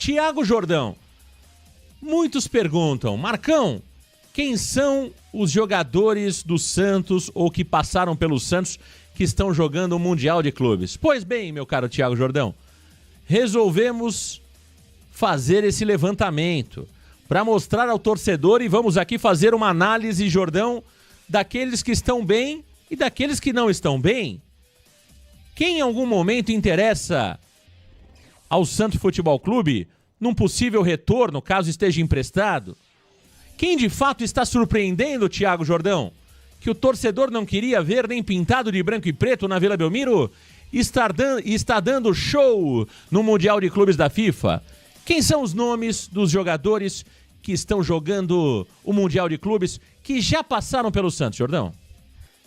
Tiago Jordão, muitos perguntam, Marcão, quem são os jogadores do Santos ou que passaram pelo Santos que estão jogando o Mundial de Clubes? Pois bem, meu caro Tiago Jordão, resolvemos fazer esse levantamento para mostrar ao torcedor e vamos aqui fazer uma análise, Jordão, daqueles que estão bem e daqueles que não estão bem. Quem em algum momento interessa ao Santos Futebol Clube num possível retorno, caso esteja emprestado? Quem de fato está surpreendendo, Tiago Jordão, que o torcedor não queria ver nem pintado de branco e preto na Vila Belmiro e está dando show no Mundial de Clubes da FIFA? Quem são os nomes dos jogadores que estão jogando o Mundial de Clubes que já passaram pelo Santos, Jordão?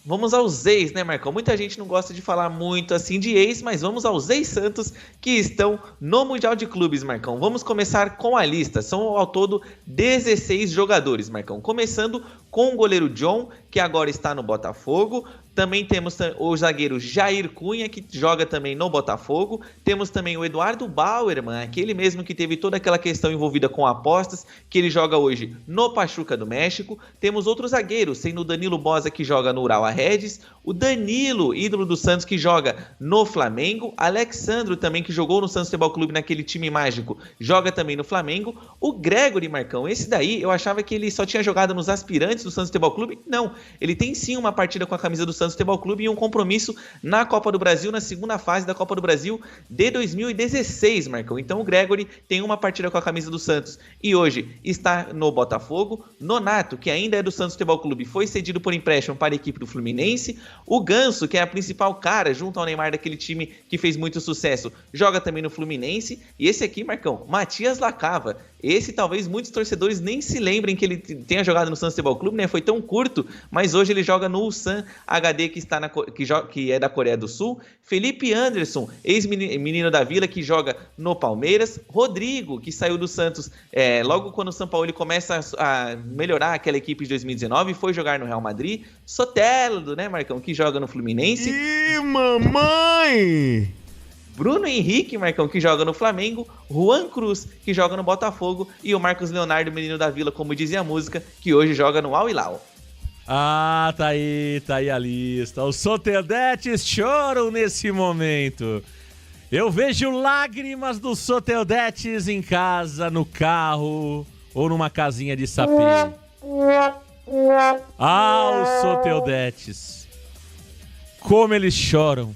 Vamos aos ex, né, Marcão? Muita gente não gosta de falar muito assim de ex, mas vamos aos ex-Santos que estão no Mundial de Clubes, Marcão. Vamos começar com a lista. São ao todo 16 jogadores, Marcão. Começando com o goleiro John, que agora está no Botafogo. Também temos o zagueiro Jair Cunha, que joga também no Botafogo. Temos também o Eduardo Bauerman, aquele mesmo que teve toda aquela questão envolvida com apostas, que ele joga hoje no Pachuca do México. Temos outros zagueiros, sendo o Danilo Boza, que joga no Urawa Redes. O Danilo, ídolo do Santos, que joga no Flamengo. Alexandro também, que jogou no Santos Futebol Clube naquele time mágico, joga também no Flamengo. O Gregory, Marcão, esse daí eu achava que ele só tinha jogado nos aspirantes do Santos Futebol Clube. Não, ele tem sim uma partida com a camisa do Santos Futebol Clube e um compromisso na Copa do Brasil, na segunda fase da Copa do Brasil de 2016, Marcão. Então o Gregory tem uma partida com a camisa do Santos e hoje está no Botafogo. Nonato, que ainda é do Santos Futebol Clube, foi cedido por empréstimo para a equipe do Fluminense. O Ganso, que é a principal cara junto ao Neymar daquele time que fez muito sucesso, joga também no Fluminense. E esse aqui, Marcão, Matias Lacava. Esse talvez muitos torcedores nem se lembrem que ele tenha jogado no Santos Futebol Clube, né? Foi tão curto, mas hoje ele joga no Ulsan HD, que é da Coreia do Sul. Felipe Anderson, ex-menino da Vila, que joga no Palmeiras. Rodrigo, que saiu do Santos logo quando o São Paulo começa a melhorar aquela equipe de 2019, foi jogar no Real Madrid. Soteldo, né, Marcão, que joga no Fluminense. Ih, mamãe! Bruno Henrique, Marcão, que joga no Flamengo. Juan Cruz, que joga no Botafogo. E o Marcos Leonardo, menino da Vila, como dizia a música, que hoje joga no Al Hilal. Ah, tá aí a lista. Os Soteldetes choram nesse momento. Eu vejo lágrimas dos Soteldetes em casa, no carro ou numa casinha de sapê. Ah, os Soteldetes. Como eles choram.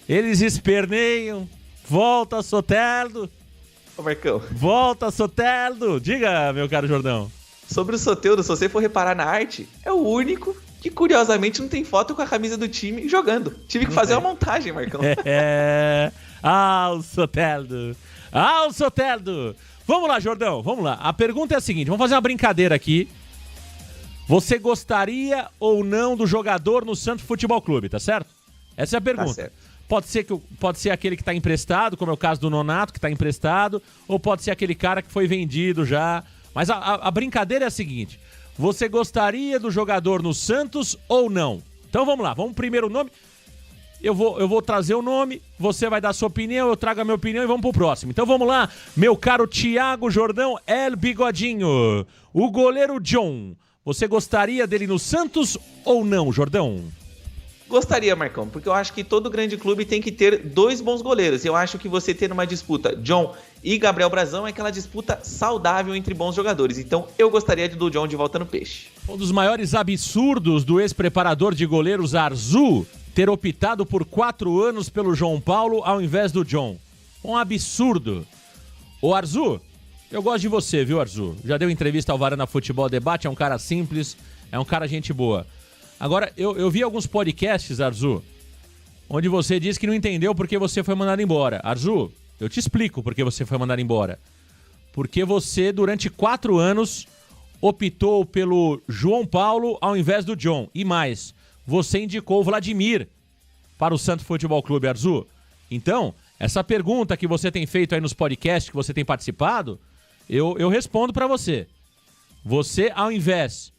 Eles esperneiam. Volta, Soteldo. Ô, Marcão. Volta, Soteldo. Diga, meu caro Jordão. Sobre o Soteldo, se você for reparar na arte, é o único que, curiosamente, não tem foto com a camisa do time jogando. Tive que fazer uma montagem, Marcão. Ah, o Soteldo. Ah, o Soteldo. Vamos lá, Jordão, vamos lá. A pergunta é a seguinte, vamos fazer uma brincadeira aqui. Você gostaria ou não do jogador no Santos Futebol Clube, tá certo? Essa é a pergunta. Tá certo. Pode ser aquele que está emprestado, como é o caso do Nonato, que está emprestado, ou pode ser aquele cara que foi vendido já. Mas a brincadeira é a seguinte, você gostaria do jogador no Santos ou não? Então vamos lá, vamos primeiro o nome. Eu vou trazer o nome, você vai dar a sua opinião, eu trago a minha opinião e vamos pro próximo. Então vamos lá, meu caro Tiago Jordão, El Bigodinho, o goleiro John. Você gostaria dele no Santos ou não, Jordão? Gostaria, Marcão, porque eu acho que todo grande clube tem que ter dois bons goleiros. Eu acho que você ter uma disputa John e Gabriel Brazão é aquela disputa saudável entre bons jogadores. Então eu gostaria do John de volta no Peixe. Um dos maiores absurdos do ex-preparador de goleiros Arzu ter optado por 4 anos pelo João Paulo ao invés do John. Um absurdo. Ô Arzu, eu gosto de você, viu, Arzu? Já deu entrevista ao Varanda Futebol Debate, é um cara simples, é um cara gente boa. Agora, eu vi alguns podcasts, Arzu, onde você disse que não entendeu porque você foi mandado embora. Arzu, eu te explico porque você foi mandado embora. Porque você, durante 4 anos, optou pelo João Paulo ao invés do John. E mais, você indicou o Vladimir para o Santos Futebol Clube, Arzu. Então, essa pergunta que você tem feito aí nos podcasts que você tem participado, eu respondo para você. Você, ao invés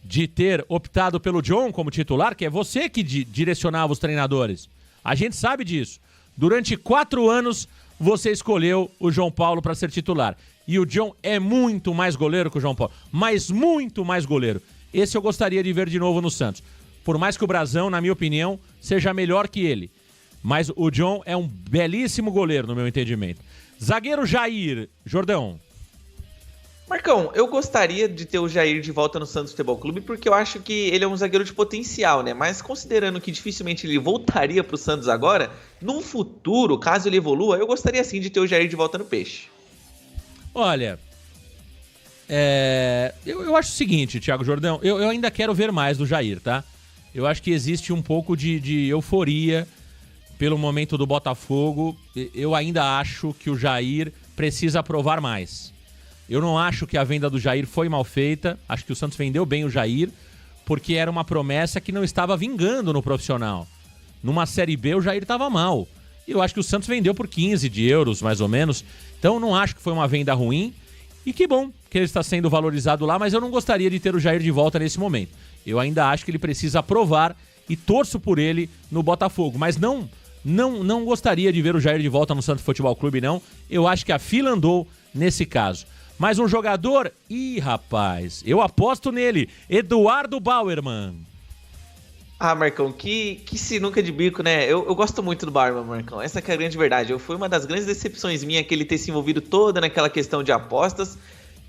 de ter optado pelo John como titular, que é você que direcionava os treinadores. A gente sabe disso. Durante 4 anos, você escolheu o João Paulo para ser titular. E o John é muito mais goleiro que o João Paulo, mas muito mais goleiro. Esse eu gostaria de ver de novo no Santos. Por mais que o Brazão, na minha opinião, seja melhor que ele. Mas o John é um belíssimo goleiro, no meu entendimento. Zagueiro Jair, Jordão. Marcão, eu gostaria de ter o Jair de volta no Santos Futebol Clube, porque eu acho que ele é um zagueiro de potencial, né? Mas considerando que dificilmente ele voltaria pro Santos agora, num futuro, caso ele evolua, eu gostaria sim de ter o Jair de volta no Peixe. Olha, eu acho o seguinte, Thiago Jordão, eu ainda quero ver mais do Jair, tá? Eu acho que existe um pouco de euforia pelo momento do Botafogo. Eu ainda acho que o Jair precisa provar mais. Eu não acho que a venda do Jair foi mal feita. Acho que o Santos vendeu bem o Jair, porque era uma promessa que não estava vingando no profissional. Numa Série B, o Jair estava mal. E eu acho que o Santos vendeu por 15 de euros, mais ou menos. Então, não acho que foi uma venda ruim. E que bom que ele está sendo valorizado lá, mas eu não gostaria de ter o Jair de volta nesse momento. Eu ainda acho que ele precisa provar e torço por ele no Botafogo. Mas não gostaria de ver o Jair de volta no Santos Futebol Clube, não. Eu acho que a fila andou nesse caso. Mas um jogador? Ih, rapaz, eu aposto nele. Eduardo Bauerman. Ah, Marcão, que sinuca de bico, né? Eu gosto muito do Bauerman, Marcão. Essa que é a grande verdade. Foi uma das grandes decepções minha que ele ter se envolvido toda naquela questão de apostas.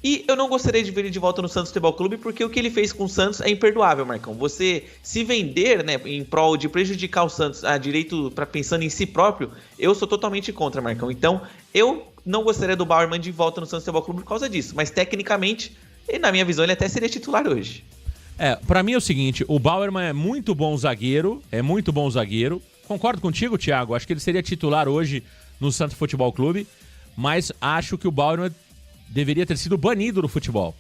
E eu não gostaria de ver ele de volta no Santos Futebol Clube, porque o que ele fez com o Santos é imperdoável, Marcão. Você se vender, né, em prol de prejudicar o Santos a direito para pensando em si próprio, eu sou totalmente contra, Marcão. Então, eu não gostaria do Bauerman de volta no Santos Futebol Clube por causa disso. Mas, tecnicamente, e na minha visão, ele até seria titular hoje. Pra mim é o seguinte, o Bauerman é muito bom zagueiro, Concordo contigo, Thiago, acho que ele seria titular hoje no Santos Futebol Clube, mas acho que o Bauerman deveria ter sido banido do futebol.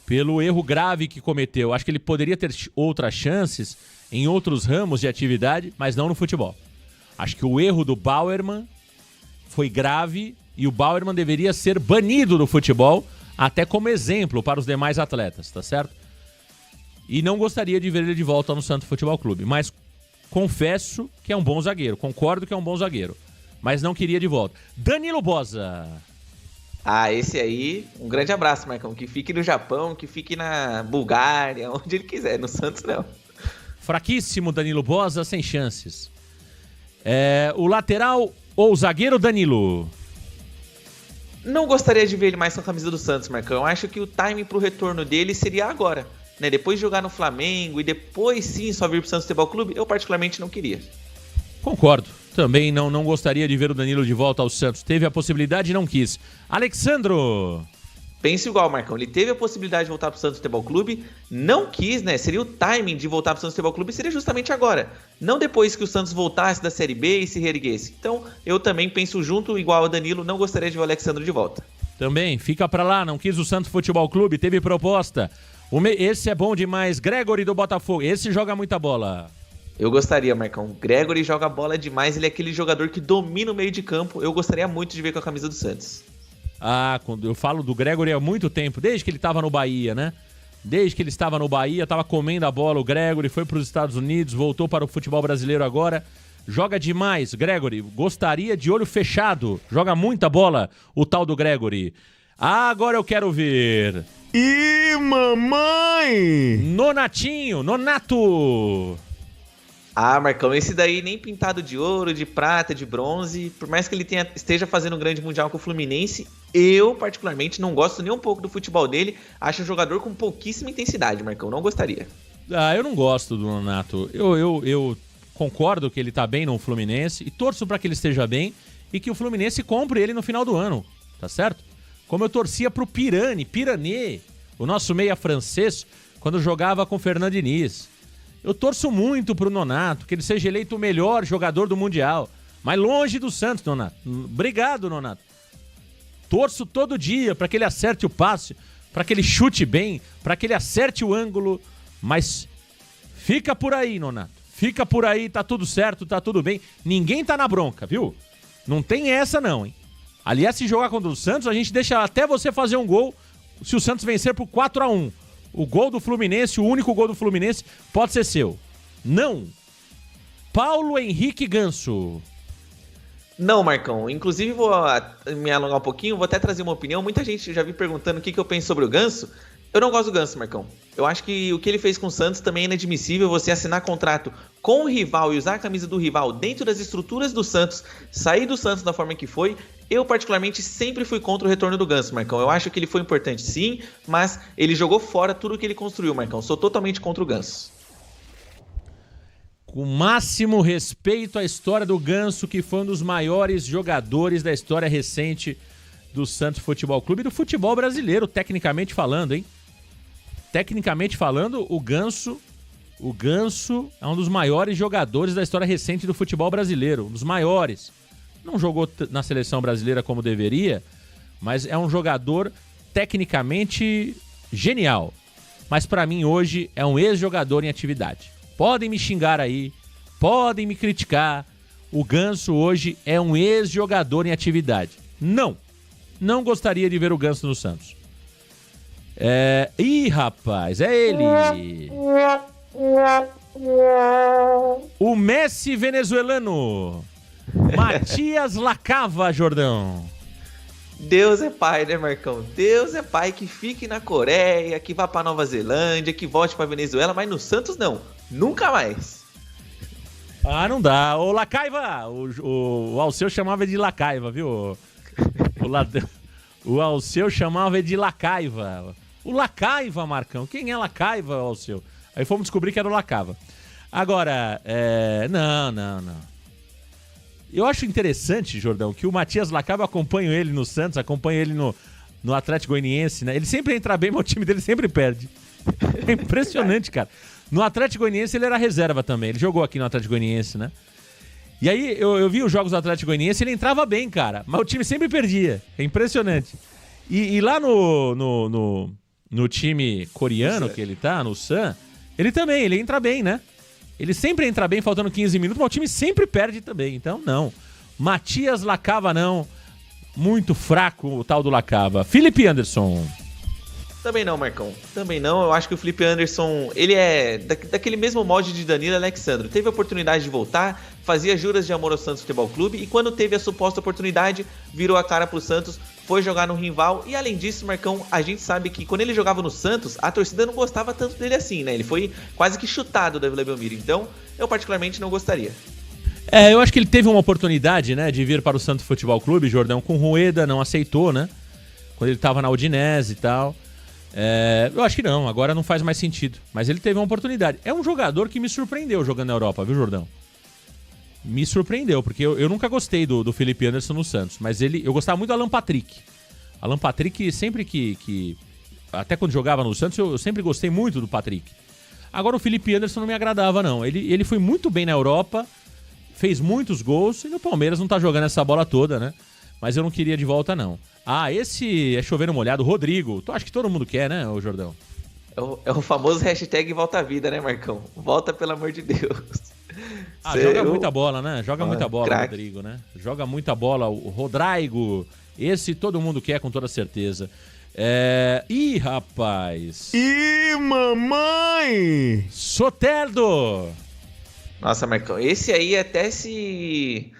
Pelo erro grave que cometeu. Acho que ele poderia ter outras chances em outros ramos de atividade, mas não no futebol. Acho que o erro do Bauerman foi grave e o Bauerman deveria ser banido do futebol, até como exemplo para os demais atletas, tá certo? E não gostaria de ver ele de volta no Santos Futebol Clube, mas confesso que é um bom zagueiro, concordo que é um bom zagueiro, mas não queria de volta. Danilo Boza. Ah, esse aí, um grande abraço, Marcão. Que fique no Japão, que fique na Bulgária, onde ele quiser, no Santos não. Fraquíssimo Danilo Boza, sem chances. O lateral ou o zagueiro Danilo? Não gostaria de ver ele mais com a camisa do Santos, Marcão. Eu acho que o timing pro retorno dele seria agora, né? Depois de jogar no Flamengo e depois sim só vir pro Santos Futebol Clube, eu particularmente não queria. Concordo. Também não gostaria de ver o Danilo de volta ao Santos. Teve a possibilidade e não quis. Alexandro. Penso igual, Marcão. Ele teve a possibilidade de voltar pro Santos Futebol Clube, não quis, né? Seria o timing de voltar pro Santos Futebol Clube, seria justamente agora. Não depois que o Santos voltasse da Série B e se reerguesse. Então, eu também penso junto, igual ao Danilo, não gostaria de ver o Alexandro de volta. Também, fica pra lá, não quis o Santos Futebol Clube, teve proposta. Esse é bom demais. Gregory do Botafogo, esse joga muita bola. Eu gostaria, Marcão. O Gregory joga bola demais, ele é aquele jogador que domina o meio de campo. Eu gostaria muito de ver com a camisa do Santos. Ah, quando eu falo do Gregory há muito tempo, desde que ele estava no Bahia, né? Desde que ele estava no Bahia, estava comendo a bola, o Gregory foi para os Estados Unidos, voltou para o futebol brasileiro agora. Joga demais, Gregory. Gostaria de olho fechado. Joga muita bola, o tal do Gregory. Ah, agora eu quero ver. Ih, mamãe! Nonato! Ah, Marcão, esse daí nem pintado de ouro, de prata, de bronze. Por mais que ele esteja fazendo um grande mundial com o Fluminense, eu particularmente não gosto nem um pouco do futebol dele. Acho um jogador com pouquíssima intensidade, Marcão. Não gostaria. Ah, eu não gosto do Nonato. Eu concordo que ele tá bem no Fluminense e torço para que ele esteja bem e que o Fluminense compre ele no final do ano, tá certo? Como eu torcia pro Pirani, o nosso meia francês, quando jogava com o Fernando Diniz. Eu torço muito pro Nonato, que ele seja eleito o melhor jogador do Mundial. Mas longe do Santos, Nonato. Obrigado, Nonato. Torço todo dia para que ele acerte o passe, para que ele chute bem, para que ele acerte o ângulo. Mas fica por aí, Nonato. Fica por aí, tá tudo certo, tá tudo bem. Ninguém tá na bronca, viu? Não tem essa não, hein? Aliás, se jogar contra o Santos, a gente deixa até você fazer um gol se o Santos vencer por 4-1. O gol do Fluminense, o único gol do Fluminense, pode ser seu. Não. Paulo Henrique Ganso. Não, Marcão. Inclusive, vou me alongar um pouquinho, vou até trazer uma opinião. Muita gente já vi perguntando o que eu penso sobre o Ganso. Eu não gosto do Ganso, Marcão. Eu acho que o que ele fez com o Santos também é inadmissível. Você assinar contrato com o rival e usar a camisa do rival dentro das estruturas do Santos, sair do Santos da forma que foi. Eu, particularmente, sempre fui contra o retorno do Ganso, Marcão. Eu acho que ele foi importante, sim, mas ele jogou fora tudo que ele construiu, Marcão. Sou totalmente contra o Ganso. Com o máximo respeito à história do Ganso, que foi um dos maiores jogadores da história recente do Santos Futebol Clube e do futebol brasileiro, tecnicamente falando, hein? Tecnicamente falando, o Ganso é um dos maiores jogadores da história recente do futebol brasileiro, um dos maiores. Não jogou na seleção brasileira como deveria, mas é um jogador tecnicamente genial. Mas pra mim hoje é um ex-jogador em atividade. Podem me xingar aí, podem me criticar. O Ganso hoje é um ex-jogador em atividade. Não gostaria de ver o Ganso no Santos. Ih, rapaz, é ele. O Messi venezuelano. Matias Lacava, Jordão. Deus é pai, né, Marcão? Deus é pai, que fique na Coreia, que vá pra Nova Zelândia, que volte pra Venezuela, mas no Santos não. Nunca mais. Ah, não dá. Ô, Lacaiva, o Alceu chamava de Lacaiva, viu? O Alceu chamava de Lacaiva. O Lacaiva, Marcão. Quem é Lacaiva, Alceu? Aí fomos descobrir que era o Lacava. Agora, não. Eu acho interessante, Jordão, que o Matias Lacava, acompanha ele no Santos, acompanha ele no Atlético Goianiense, né? Ele sempre entra bem, mas o time dele sempre perde. É impressionante, cara. No Atlético Goianiense ele era reserva também. Ele jogou aqui no Atlético Goianiense, né? E aí eu vi os jogos do Atlético Goianiense, ele entrava bem, cara. Mas o time sempre perdia. É impressionante. E lá no time coreano que ele tá, no Sun, ele entra bem, né? Ele sempre entra bem, faltando 15 minutos, mas o time sempre perde também. Então, não. Matias Lacava, não. Muito fraco o tal do Lacava. Felipe Anderson. Também não, Marcão. Também não. Eu acho que o Felipe Anderson, ele é daquele mesmo molde de Danilo Alexandro. Teve a oportunidade de voltar, fazia juras de amor ao Santos Futebol Clube e quando teve a suposta oportunidade, virou a cara pro Santos, foi jogar no rival. E além disso, Marcão, a gente sabe que quando ele jogava no Santos, a torcida não gostava tanto dele assim, né? Ele foi quase que chutado da Vila Belmiro. Então, eu particularmente não gostaria. Eu acho que ele teve uma oportunidade, né, de vir para o Santos Futebol Clube, Jordão, com o Rueda, não aceitou, né? Quando ele tava na Udinese e tal. Eu acho que não, agora não faz mais sentido. Mas ele teve uma oportunidade. É um jogador que me surpreendeu jogando na Europa, viu, Jordão? Me surpreendeu, porque eu nunca gostei do Felipe Anderson no Santos. Mas eu gostava muito do Alan Patrick. Alan Patrick, sempre que até quando jogava no Santos, eu sempre gostei muito do Patrick. Agora o Felipe Anderson não me agradava, não. Ele foi muito bem na Europa, fez muitos gols, e no Palmeiras não tá jogando essa bola toda, né? Mas eu não queria de volta, não. Ah, esse é chover no molhado, Rodrigo. Acho que todo mundo quer, né, ô Jordão? É o famoso hashtag volta a vida, né, Marcão? Volta, pelo amor de Deus. Joga muita bola, né? Joga muita bola, crack. Rodrigo, né? Joga muita bola, o Rodrigo. Esse todo mundo quer, com toda certeza. Ih, rapaz. Ih, mamãe! Soteldo! Nossa, Marcão, esse aí até se...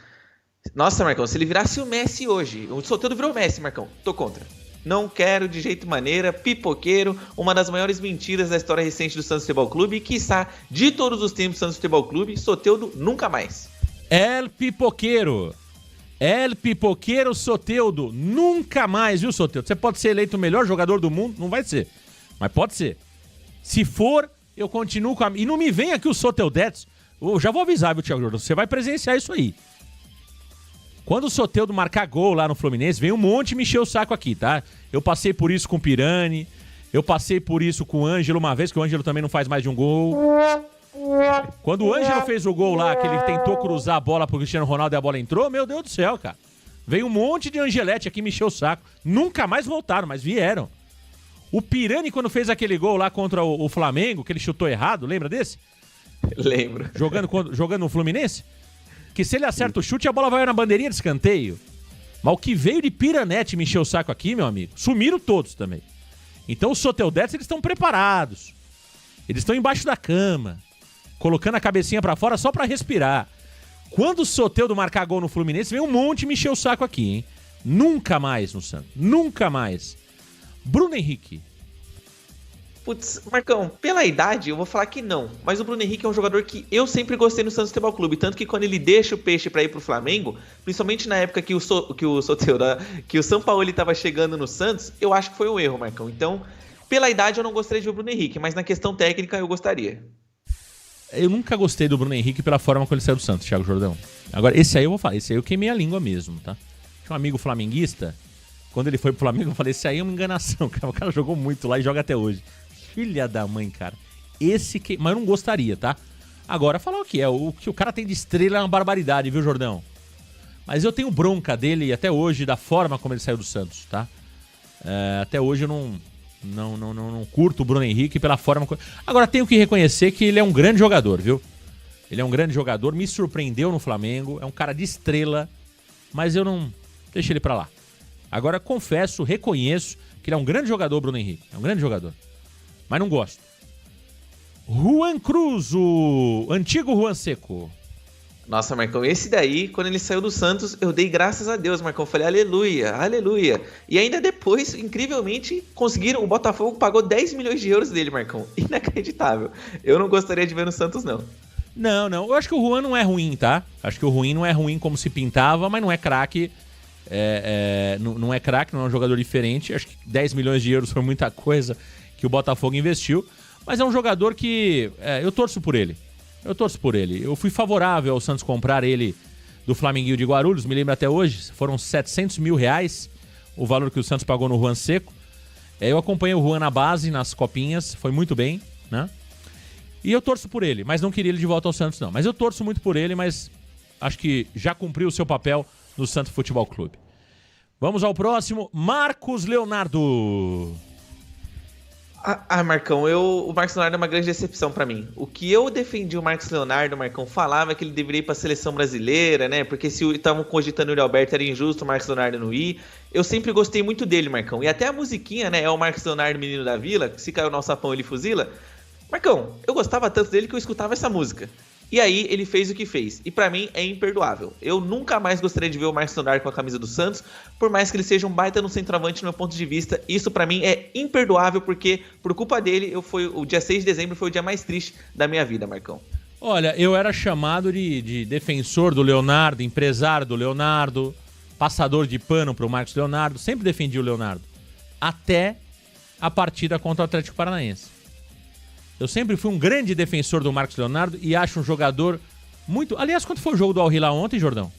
Nossa, Marcão, se ele virasse o Messi hoje, o Soteldo virou o Messi, Marcão, tô contra. Não quero de jeito maneira, pipoqueiro, uma das maiores mentiras da história recente do Santos Futebol Clube e, quiçá, de todos os tempos do Santos Futebol Clube, Soteldo nunca mais. El Pipoqueiro Soteldo, nunca mais, viu, Soteldo? Você pode ser eleito o melhor jogador do mundo, não vai ser, mas pode ser. Se for, eu continuo com a... E não me vem aqui o Soteldetes, eu já vou avisar, viu, Thiago Jordão, você vai presenciar isso aí. Quando o Soteldo marcar gol lá no Fluminense, vem um monte me encher o saco aqui, tá? Eu passei por isso com o Pirani, eu passei por isso com o Ângelo uma vez, que o Ângelo também não faz mais de um gol. Quando o Ângelo fez o gol lá, que ele tentou cruzar a bola pro Cristiano Ronaldo e a bola entrou, meu Deus do céu, cara. Veio um monte de Angelete aqui me encher o saco. Nunca mais voltaram, mas vieram. O Pirani, quando fez aquele gol lá contra o Flamengo, que ele chutou errado, lembra desse? Lembro. Jogando no Fluminense? Que se ele acerta o chute, a bola vai na bandeirinha de escanteio. Mas o que veio de Piranete me encher o saco aqui, meu amigo, sumiram todos também. Então os Soteldetes, eles estão preparados. Eles estão embaixo da cama, colocando a cabecinha pra fora só pra respirar. Quando o Soteldo marcar gol no Fluminense, vem um monte me encher o saco aqui, hein? Nunca mais no Santos. Nunca mais. Bruno Henrique. Putz, Marcão, pela idade eu vou falar que não. Mas o Bruno Henrique é um jogador que eu sempre gostei no Santos Futebol Clube. Tanto que quando ele deixa o peixe pra ir pro Flamengo, principalmente na época que o São Paulo estava chegando no Santos, eu acho que foi um erro, Marcão. Então, pela idade eu não gostaria de ver o Bruno Henrique, mas na questão técnica eu gostaria. Eu nunca gostei do Bruno Henrique pela forma como ele saiu do Santos, Thiago Jordão. Agora, esse aí eu vou falar, esse aí eu queimei a língua mesmo, tá? Tinha um amigo flamenguista, quando ele foi pro Flamengo, eu falei, esse aí é uma enganação, cara. O cara jogou muito lá e joga até hoje. Filha da mãe, cara. Esse que... Mas eu não gostaria, tá? Agora, falar o que é. O que o cara tem de estrela é uma barbaridade, viu, Jordão? Mas eu tenho bronca dele até hoje, da forma como ele saiu do Santos, tá? Até hoje eu não curto o Bruno Henrique pela forma... Agora, tenho que reconhecer que ele é um grande jogador, viu? Ele é um grande jogador, me surpreendeu no Flamengo, é um cara de estrela, mas eu não... Deixa ele pra lá. Agora, confesso, reconheço que ele é um grande jogador, Bruno Henrique. É um grande jogador. Mas não gosto. Juan Cruz, o antigo Juan Seco. Nossa, Marcão, esse daí, quando ele saiu do Santos, eu dei graças a Deus, Marcão. Eu falei, aleluia, aleluia. E ainda depois, incrivelmente, conseguiram, o Botafogo pagou 10 milhões de euros dele, Marcão. Inacreditável. Eu não gostaria de ver no Santos, não. Não. Eu acho que o Juan não é ruim, tá? Acho que o Juan não é ruim como se pintava, mas não é craque. Não é craque, não é um jogador diferente. Acho que 10 milhões de euros foi muita coisa que o Botafogo investiu, mas é um jogador que eu torço por ele. Eu fui favorável ao Santos comprar ele do Flamenguinho de Guarulhos, me lembro até hoje, foram 700 mil reais o valor que o Santos pagou no Juan Seco. Eu acompanhei o Juan na base, nas copinhas, foi muito bem, né? E eu torço por ele, mas não queria ele de volta ao Santos, não. Mas eu torço muito por ele, mas acho que já cumpriu o seu papel no Santos Futebol Clube. Vamos ao próximo, Marcos Leonardo. Marcão, o Marcos Leonardo é uma grande decepção pra mim. O que eu defendi o Marcos Leonardo, Marcão, falava que ele deveria ir pra seleção brasileira, né? Porque se estavam cogitando o Yuri Alberto, era injusto o Marcos Leonardo não ir. Eu sempre gostei muito dele, Marcão. E até a musiquinha, né? É o Marcos Leonardo, menino da vila, que se caiu no alçapão ele fuzila. Marcão, eu gostava tanto dele que eu escutava essa música. E aí ele fez o que fez. E pra mim é imperdoável. Eu nunca mais gostaria de ver o Marcos Leonardo com a camisa do Santos, por mais que ele seja um baita no centroavante no meu ponto de vista. Isso pra mim é imperdoável, porque por culpa dele, o dia 6 de dezembro foi o dia mais triste da minha vida, Marcão. Olha, eu era chamado de defensor do Leonardo, empresário do Leonardo, passador de pano pro Marcos Leonardo. Sempre defendi o Leonardo. Até a partida contra o Atlético Paranaense. Eu sempre fui um grande defensor do Marcos Leonardo e acho um jogador muito... Aliás, quanto foi o jogo do Al Hilal ontem, Jordão?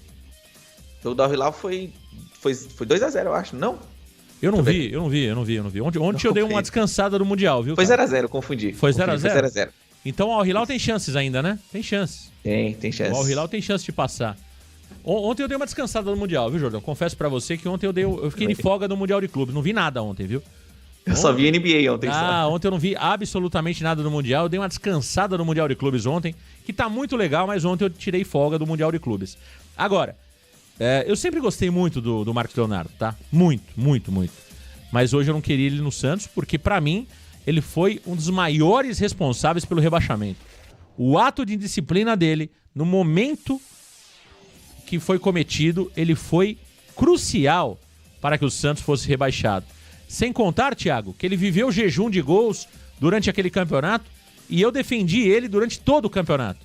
O jogo do Al Hilal foi 2-0, eu acho, não? Eu não vi. Ontem eu dei uma descansada no Mundial, viu? Foi 0-0, confundi. Foi 0-0? Foi 0-0. Então o Al Hilal tem chances ainda, né? Tem chances. Tem chances. O Al Hilal tem chance de passar. Ontem eu dei uma descansada no Mundial, viu, Jordão? Confesso pra você que ontem eu fiquei de folga no Mundial de Clube. Não vi nada ontem, viu? Eu só vi NBA ontem. Ontem eu não vi absolutamente nada do Mundial. Eu dei uma descansada no Mundial de Clubes ontem, que tá muito legal, mas ontem eu tirei folga do Mundial de Clubes. Agora, eu sempre gostei muito do Marcos Leonardo, tá? Muito. Mas hoje eu não queria ele no Santos, porque pra mim ele foi um dos maiores responsáveis pelo rebaixamento. O ato de indisciplina dele, no momento que foi cometido, ele foi crucial para que o Santos fosse rebaixado. Sem contar, Thiago, que ele viveu jejum de gols durante aquele campeonato e eu defendi ele durante todo o campeonato.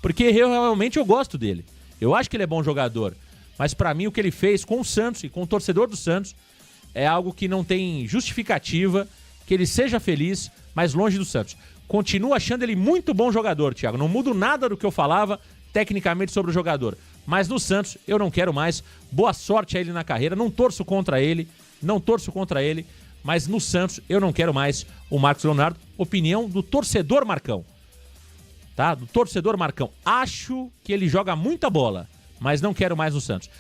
Porque realmente eu gosto dele. Eu acho que ele é bom jogador. Mas pra mim o que ele fez com o Santos e com o torcedor do Santos é algo que não tem justificativa, que ele seja feliz, mas longe do Santos. Continuo achando ele muito bom jogador, Thiago. Não mudo nada do que eu falava tecnicamente sobre o jogador. Mas no Santos eu não quero mais. Boa sorte a ele na carreira. Não torço contra ele, mas no Santos eu não quero mais o Marcos Leonardo. Opinião do torcedor Marcão. Tá? Do torcedor Marcão. Acho que ele joga muita bola, mas não quero mais no Santos.